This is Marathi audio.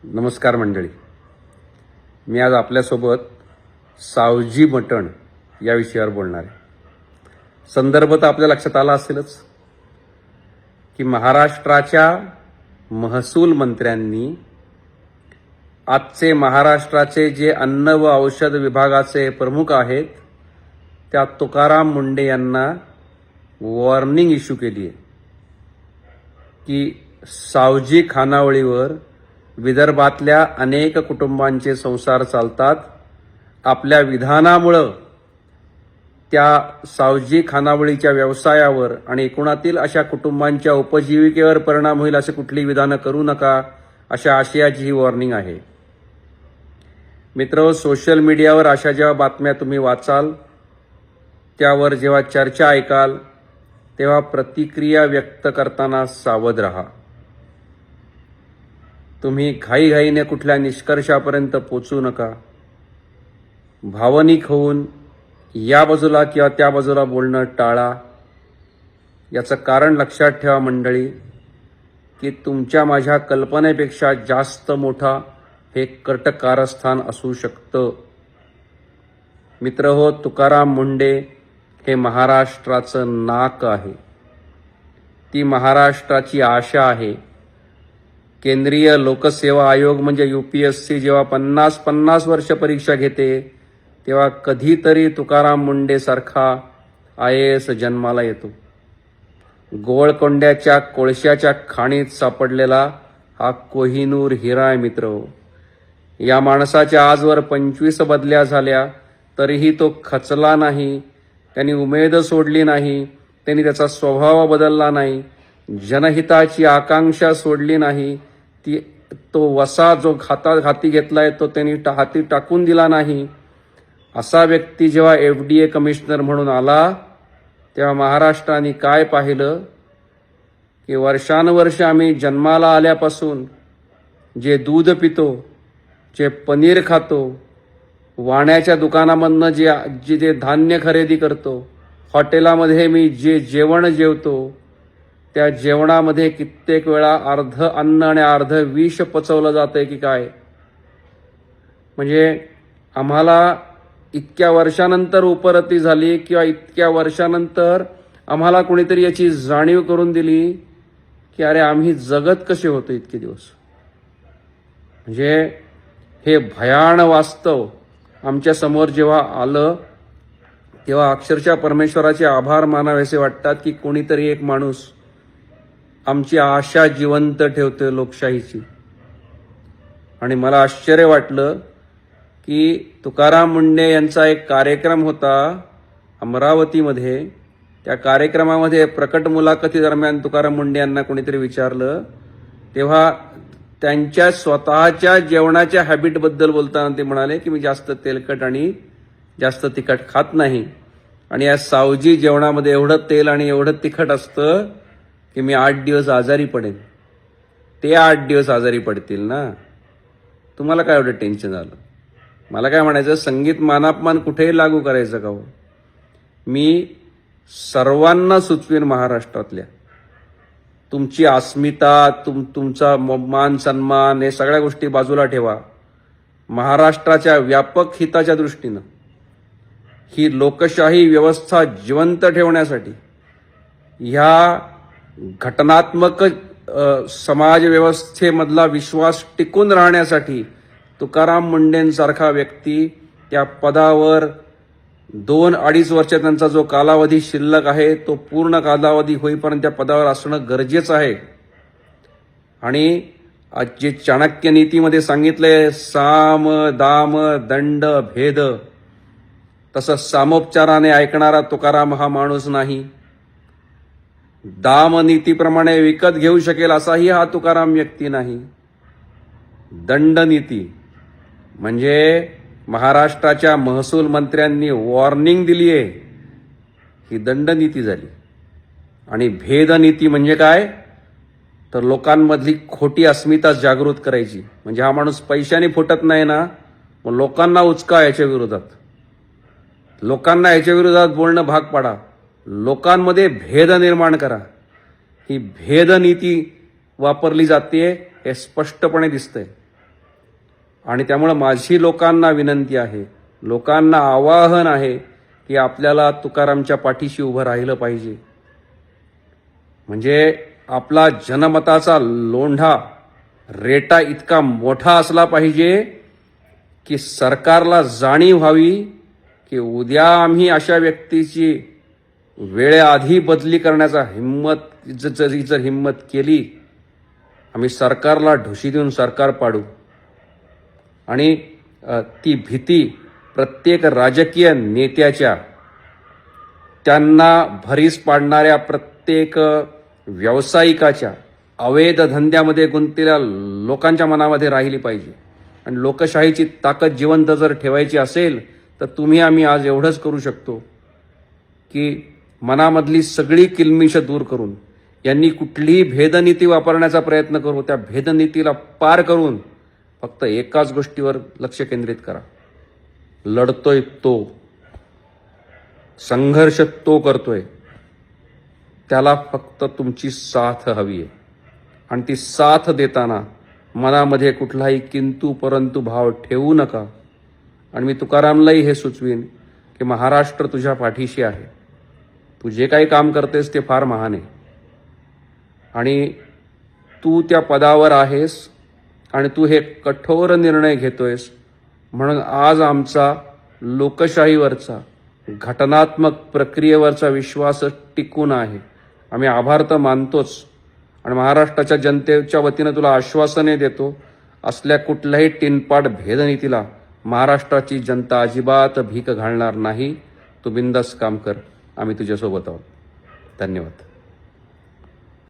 नमस्कार मंडळी. मी आज आपल्यासोबत सावजी मटण या विषयावर बोलणार आहे. संदर्भ तर आपल्या लक्षात आला असेलच की महाराष्ट्राच्या महसूल मंत्र्यांनी आजचे महाराष्ट्राचे जे अन्न व औषध विभागाचे प्रमुख आहेत त्या तुकाराम मुंडे यांना वॉर्निंग इश्यू केली आहे की सावजी खानावळीवर विदर्भातल्या अनेक कुटुंबांचे संसार चालतात. आपल्या विधानामुळं त्या सावजी खानावळीच्या व्यवसायावर आणि एकूणातील अशा कुटुंबांच्या उपजीविकेवर परिणाम होईल असे कुठली विधानं करू नका, अशा आशयाची ही वॉर्निंग आहे. मित्र, सोशल मीडियावर अशा जेव्हा बातम्या तुम्ही वाचाल, त्यावर जेव्हा चर्चा ऐकाल, तेव्हा प्रतिक्रिया व्यक्त करताना सावध राहा. तुम्ही घाईघाईने कुठल्या निष्कर्षापर्यंत पोचू नका. भावनिक होऊन या बाजूला किंवा त्या बाजूला बोलणं टाळा. याचं कारण लक्षात ठेवा मंडळी, की तुमच्या माझ्या कल्पनेपेक्षा जास्त मोठा हे कट कारस्थान असू शकतं. मित्रहो, तुकाराम मुंडे हे महाराष्ट्राचं नाक आहे. ती महाराष्ट्राची आशा आहे. केंद्रीय लोकसेवा आयोग म्हणजे UPSC जेव्हा 50 वर्ष परीक्षा घेते, तेव्हा कधीतरी तुकाराम मुंडे सारखा IAS जन्माला येतो. गोळकोंड्याच्या कोळशाच्या खाणीत सापडलेला हा कोहिनूर हिरा आहे. मित्र, या माणसाच्या आजवर 25 बदल्या झाल्या तरीही तो खचला नाही. त्यांनी उमेद सोडली नाही. त्यांनी त्याचा स्वभाव बदलला नाही. जनहिताची आकांक्षा सोडली नाही. तो वसा जो हाती घेतलाय तो त्यांनी हाती टाकून दिला नाही. असा व्यक्ती जेव्हा FDA कमिशनर म्हणून आला, तेव्हा महाराष्ट्राने काय पाहिलं की वर्षानुवर्ष आम्ही जन्माला आल्यापासून जे दूध पितो, जे पनीर खातो, वाण्याच्या दुकानामधनं जे धान्य खरेदी करतो, हॉटेलामध्ये मी जे जेवण जेवतो, त्या जेवणामध्ये कित्येक वेळा अर्ध अन्न आणि अर्ध विष पचवलं जातंय की काय. म्हणजे आम्हाला इतक्या वर्षानंतर उपरती झाली किंवा इतक्या वर्षानंतर आम्हाला कोणीतरी याची जाणीव करून दिली की अरे आम्ही जगत कसे होतो इतके दिवस. म्हणजे हे भयान वास्तव आमच्या समोर जेव्हा आलं, तेव्हा अक्षरशः परमेश्वराचे आभार मानावेसे वाटतात की कोणीतरी एक माणूस आमची आशा जिवंत ठेवते लोकशाहीची. आणि मला आश्चर्य वाटलं की तुकाराम मुंडे यांचा एक कार्यक्रम होता अमरावतीमध्ये. त्या कार्यक्रमामध्ये प्रकट मुलाखती दरम्यान तुकाराम मुंडे यांना कोणीतरी विचारलं, तेव्हा त्यांच्या स्वतःच्या जेवणाच्या हॅबिटबद्दल बोलताना ते म्हणाले की मी जास्त तेलकट आणि जास्त तिखट खात नाही. आणि या सावजी जेवणामध्ये एवढं तेल आणि एवढं तिखट असतं की मी 8 दिवस आजारी पडेन. ते 8 दिवस आजारी पडतील ना, तुम्हाला काय एवढं टेन्शन झालं. मला काय म्हणायचं, संगीत मानापमान कुठेही लागू करायचं का हो. मी सर्वांना सुचवीन महाराष्ट्रातल्या, तुमची अस्मिता, तुमचा मान सन्मान हे सगळ्या गोष्टी बाजूला ठेवा. महाराष्ट्राच्या व्यापक हिताच्या दृष्टीनं ही लोकशाही व्यवस्था जिवंत ठेवण्यासाठी, ह्या घटनात्मक समाज व्यवस्थेमधला विश्वास टिकून राहण्यासाठी तुकाराम मुंडेंसारखा व्यक्ती त्या पदावर 2-2.5 वर्ष त्यांचा जो कालावधी शिल्लक आहे तो पूर्ण कालावधी होईपर्यंत त्या पदावर असणं गरजेचं आहे. आणि आज जे चाणक्य नीतीमध्ये सांगितलंय साम दाम दंड भेद, तसं सामोपचाराने ऐकणारा तुकाराम हा माणूस नाही. दाम नीतीप्रमाणे विकत घेऊ शकेल असाही हा तुकाराम व्यक्ती नाही. दंड नीती म्हणजे महाराष्ट्राच्या महसूल मंत्र्यांनी वॉर्निंग दिली आहे, ही दंडनीती झाली. आणि भेदनीती म्हणजे काय, तर लोकांमधली खोटी अस्मिता जागृत करायची. म्हणजे हा माणूस पैशाने फुटत नाही ना, मग लोकांना उचका याच्या विरोधात, लोकांना याच्या विरोधात बोलणं भाग पाडा, लोकांमध्ये भेद निर्माण करा. ही भेदनीती वापरली जाते हे स्पष्टपणे दिसतंय. आणि त्यामुळं माझी लोकांना विनंती आहे, लोकांना आवाहन आहे की आपल्याला तुकारामच्या पाठीशी उभं राहिलं पाहिजे. म्हणजे आपला जनमताचा लोंढा रेटा इतका मोठा असला पाहिजे की सरकारला जाणीव व्हावी की उद्या आम्ही अशा व्यक्तीची वेळेआधी बदली करण्याचा जर हिम्मत केली, आम्ही सरकारला ढुशी देऊन सरकार पाडू. आणि ती भीती प्रत्येक राजकीय नेत्याच्या, त्यांना भरीस पाडणाऱ्या प्रत्येक व्यावसायिकाच्या, अवैध धंद्यामध्ये गुंतलेल्या लोकांच्या मनामध्ये राहिली पाहिजे. आणि लोकशाहीची ताकद जिवंत जर ठेवायची असेल तर तुम्ही आम्ही आज एवढंच करू शकतो की मनामधली सगळी किलमिष दूर करून, यांनी कुठलीही भेदनीती वापरण्याचा प्रयत्न करू, त्या भेदनीतीला पार करून फक्त एकाच गोष्टीवर लक्ष केंद्रित करा. लढतोय तो, संघर्ष तो करतोय, त्याला फक्त तुमची साथ हवी आहे. आणि ती साथ देताना मनामध्ये कुठलाही किंतु परंतु भाव ठेवू नका. आणि मी तुकारामलाही हे सुचवीन की महाराष्ट्र तुझ्या पाठीशी आहे. तू जे काही काम करतेस ते फार महान आहे आणि तू त्या पदावर आहेस आणि तू हे कठोर निर्णय घेतोयस. म्हणून आज आमचा लोकशाहीवरचा, घटनात्मक प्रक्रियेवरचा विश्वास टिकून आहे. आम्ही आभार तर मानतोच आणि महाराष्ट्राच्या जनतेच्या वतीनं तुला आश्वासने देतो, असल्या कुठल्याही टिनपाट भेदनीतीला महाराष्ट्राची जनता अजिबात भीक घालणार नाही. तू बिंदास काम कर, आम्ही तुझ्यासोबत आहोत. धन्यवाद.